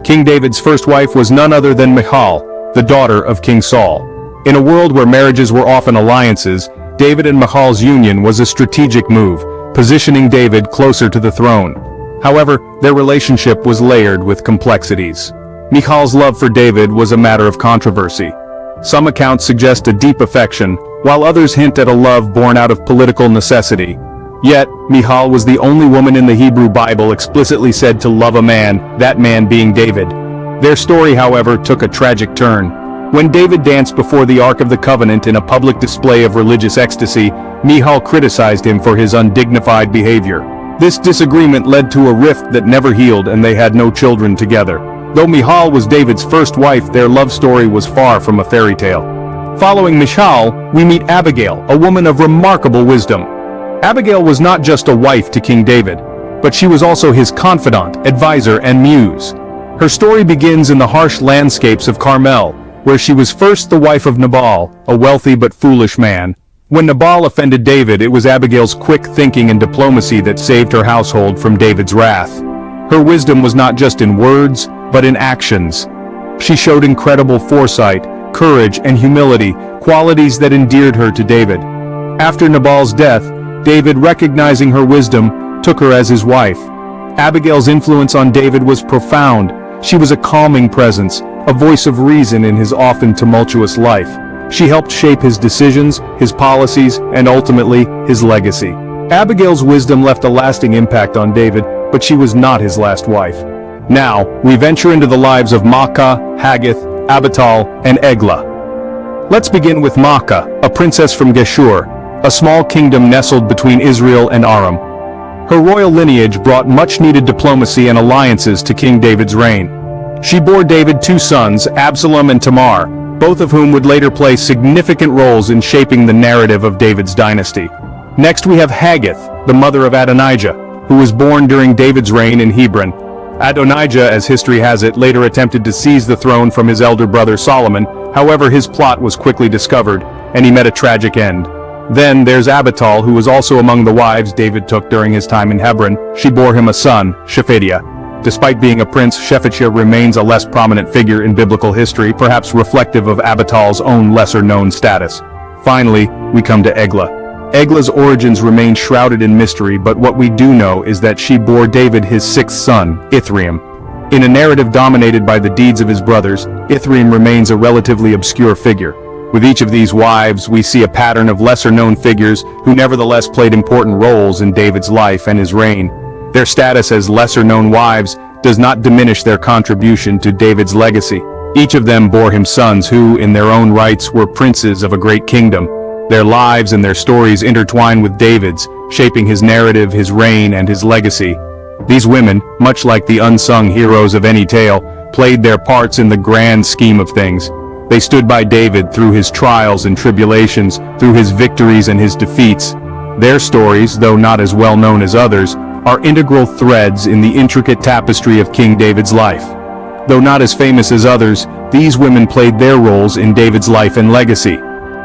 King David's first wife was none other than Michal, the daughter of King Saul. In a world where marriages were often alliances, David and Michal's union was a strategic move, positioning David closer to the throne. However, their relationship was layered with complexities. Michal's love for David was a matter of controversy. Some accounts suggest a deep affection, while others hint at a love born out of political necessity. Yet, Michal was the only woman in the Hebrew Bible explicitly said to love a man, that man being David. Their story, however, took a tragic turn. When David danced before the Ark of the Covenant in a public display of religious ecstasy, Michal criticized him for his undignified behavior. This disagreement led to a rift that never healed, and they had no children together. Though Michal was David's first wife, their love story was far from a fairy tale. Following Michal, we meet Abigail, a woman of remarkable wisdom. Abigail was not just a wife to King David, but she was also his confidant, advisor, and muse. Her story begins in the harsh landscapes of Carmel, where she was first the wife of Nabal, a wealthy but foolish man. When Nabal offended David, it was Abigail's quick thinking and diplomacy that saved her household from David's wrath. Her wisdom was not just in words, but in actions. She showed incredible foresight, courage, and humility, qualities that endeared her to David. After Nabal's death, David, recognizing her wisdom, took her as his wife. Abigail's influence on David was profound. She was a calming presence, a voice of reason in his often tumultuous life. She helped shape his decisions, his policies, and ultimately, his legacy. Abigail's wisdom left a lasting impact on David, but she was not his last wife. Now, we venture into the lives of Maacah, Haggith, Abital, and Eglah. Let's begin with Maacah, a princess from Geshur, a small kingdom nestled between Israel and Aram. Her royal lineage brought much-needed diplomacy and alliances to King David's reign. She bore David two sons, Absalom and Tamar, both of whom would later play significant roles in shaping the narrative of David's dynasty. Next we have Haggith, the mother of Adonijah, who was born during David's reign in Hebron. Adonijah, as history has it, later attempted to seize the throne from his elder brother Solomon. However, his plot was quickly discovered, and he met a tragic end. Then there's Abital, who was also among the wives David took during his time in Hebron. She bore him a son, Shephatiah. Despite being a prince, Shephatiah remains a less prominent figure in biblical history, perhaps reflective of Abital's own lesser-known status. Finally, we come to Eglah. Eglah's origins remain shrouded in mystery, but what we do know is that she bore David his sixth son, Ithream. In a narrative dominated by the deeds of his brothers, Ithream remains a relatively obscure figure. With each of these wives, we see a pattern of lesser-known figures who nevertheless played important roles in David's life and his reign. Their status as lesser-known wives does not diminish their contribution to David's legacy. Each of them bore him sons who, in their own rights, were princes of a great kingdom. Their lives and their stories intertwine with David's, shaping his narrative, his reign, and his legacy. These women, much like the unsung heroes of any tale, played their parts in the grand scheme of things. They stood by David through his trials and tribulations, through his victories and his defeats. Their stories, though not as well known as others, are integral threads in the intricate tapestry of King David's life. Though not as famous as others, these women played their roles in David's life and legacy.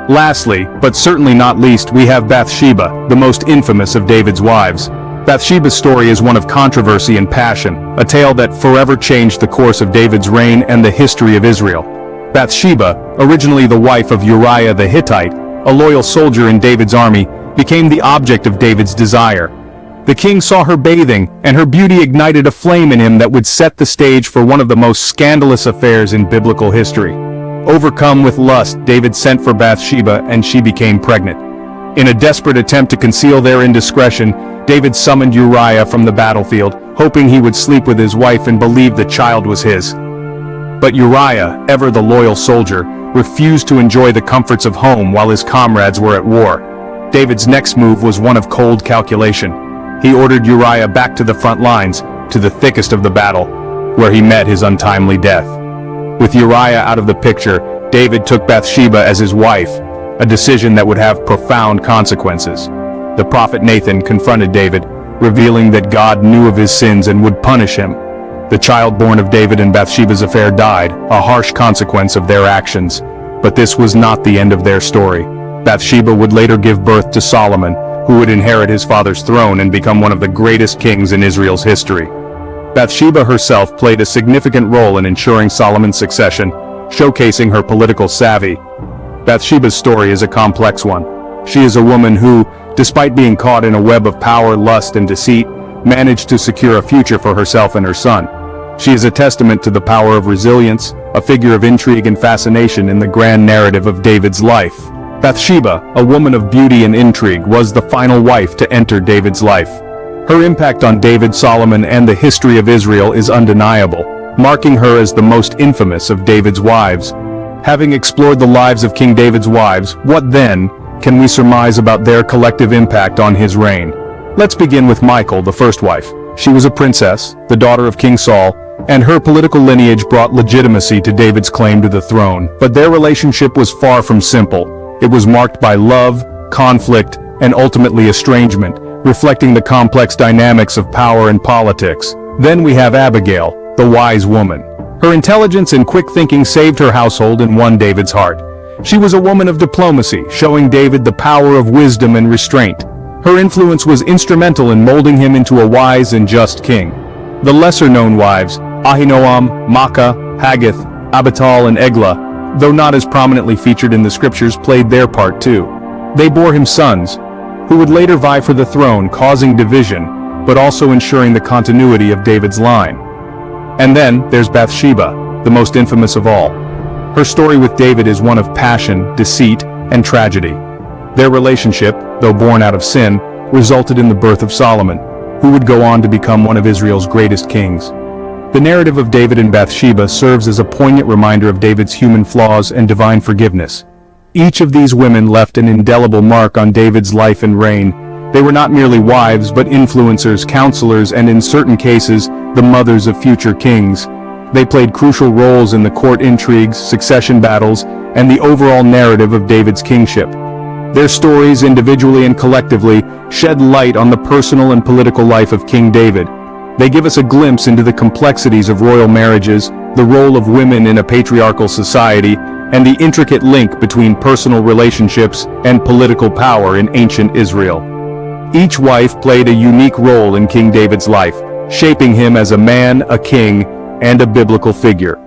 Lastly, but certainly not least, we have Bathsheba, the most infamous of David's wives. Bathsheba's story is one of controversy and passion, a tale that forever changed the course of David's reign and the history of Israel. Bathsheba, originally the wife of Uriah the Hittite, a loyal soldier in David's army, became the object of David's desire. The king saw her bathing, and her beauty ignited a flame in him that would set the stage for one of the most scandalous affairs in biblical history. Overcome with lust, David sent for Bathsheba, and she became pregnant. In a desperate attempt to conceal their indiscretion, David summoned Uriah from the battlefield, hoping he would sleep with his wife and believe the child was his. But Uriah, ever the loyal soldier, refused to enjoy the comforts of home while his comrades were at war. David's next move was one of cold calculation. He ordered Uriah back to the front lines, to the thickest of the battle, where he met his untimely death. With Uriah out of the picture, David took Bathsheba as his wife, a decision that would have profound consequences. The prophet Nathan confronted David, revealing that God knew of his sins and would punish him. The child born of David and Bathsheba's affair died, a harsh consequence of their actions. But this was not the end of their story. Bathsheba would later give birth to Solomon, who would inherit his father's throne and become one of the greatest kings in Israel's history. Bathsheba herself played a significant role in ensuring Solomon's succession, showcasing her political savvy. Bathsheba's story is a complex one. She is a woman who, despite being caught in a web of power, lust, and deceit, managed to secure a future for herself and her son. She is a testament to the power of resilience, a figure of intrigue and fascination in the grand narrative of David's life. Bathsheba, a woman of beauty and intrigue, was the final wife to enter David's life. Her impact on David, Solomon, and the history of Israel is undeniable, marking her as the most infamous of David's wives. Having explored the lives of King David's wives, what then can we surmise about their collective impact on his reign? Let's begin with Michal, the first wife. She was a princess, the daughter of King Saul, and her political lineage brought legitimacy to David's claim to the throne. But their relationship was far from simple. It was marked by love, conflict, and ultimately estrangement, reflecting the complex dynamics of power and politics. Then we have Abigail, the wise woman. Her intelligence and quick thinking saved her household and won David's heart. She was a woman of diplomacy, showing David the power of wisdom and restraint. Her influence was instrumental in molding him into a wise and just king. The lesser-known wives, Ahinoam, Maacah, Haggith, Abital, and Eglah, though not as prominently featured in the scriptures, played their part too. They bore him sons, who would later vie for the throne, causing division, but also ensuring the continuity of David's line. And then there's Bathsheba, the most infamous of all. Her story with David is one of passion, deceit, and tragedy. Their relationship, though born out of sin, resulted in the birth of Solomon, who would go on to become one of Israel's greatest kings. The narrative of David and Bathsheba serves as a poignant reminder of David's human flaws and divine forgiveness. Each of these women left an indelible mark on David's life and reign. They were not merely wives, but influencers, counselors, and in certain cases, the mothers of future kings. They played crucial roles in the court intrigues, succession battles, and the overall narrative of David's kingship. Their stories, individually and collectively, shed light on the personal and political life of King David. They give us a glimpse into the complexities of royal marriages, the role of women in a patriarchal society, and the intricate link between personal relationships and political power in ancient Israel. Each wife played a unique role in King David's life, shaping him as a man, a king, and a biblical figure.